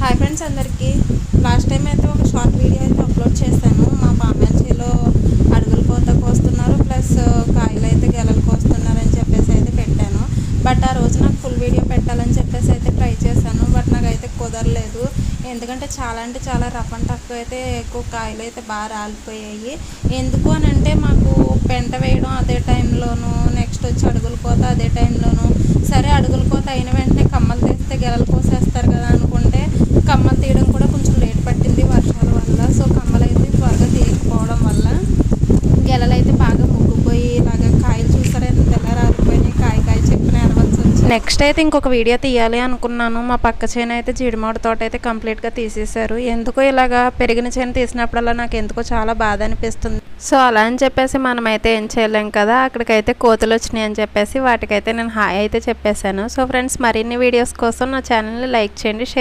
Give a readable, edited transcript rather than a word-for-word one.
Hi friends అందరికీ. Last time అయితే ఒక షార్ట్ వీడియో అయితే అప్లోడ్ చేశాను. మా పామ్యాచిలో అడుగులు కోత కోస్తున్నారు, ప్లస్ కాయలు అయితే గెలలు కోస్తున్నారని చెప్పేసి అయితే పెట్టాను. బట్ ఆ రోజు నాకు ఫుల్ వీడియో పెట్టాలని చెప్పేసి అయితే ట్రై చేశాను. బట్ నాకైతే కుదరలేదు. ఎందుకంటే చాలా అంటే చాలా రఫ్ అండ్ టఫ్ అయితే ఎక్కువ కాయలు అయితే బాగా రాలిపోయాయి. ఎందుకు అని అంటే మాకు పెంట వేయడం అదే టైంలోను, నెక్స్ట్ వచ్చి అడుగులు కోత అదే టైంలోను. సరే అడుగులు కోత అయిన వెంటనే కమ్మలు తీస్తే గెలలు కోసేస్తారు కదా అనుకుంటే కమ్మలు తీయడం కూడా కొంచెం లేట్ పట్టింది వర్షాల వల్ల. సో కమ్మలు అయితే త్వరగా తీయకపోవడం వల్ల గెలలు అయితే బాగా ముగ్గిపోయి ఇలాగ కాయలు చూసారా ఎంత ఎలా రాలిపోయినాయి, కాయ చెప్పిన ఎరవలసి వచ్చింది. నెక్స్ట్ అయితే ఇంకొక వీడియో తీయాలి అనుకున్నాను. మా పక్క చేను అయితే జీడిమామిడి తోట అయితే కంప్లీట్గా తీసేశారు. ఎందుకో ఇలాగా పెరిగిన చేను తీసినప్పుడల్లా నాకు ఎందుకో చాలా బాధ అనిపిస్తుంది. సో అలా అని చెప్పేసి మనమైతే ఏం చేయలేం కదా. అక్కడికైతే కోతులు వచ్చినాయి అని చెప్పేసి వాటికైతే నేను హాయ్ అయితే చెప్పేశాను. సో ఫ్రెండ్స్, మరిన్ని వీడియోస్ కోసం నా ఛానల్ని లైక్ చేయండి, షేర్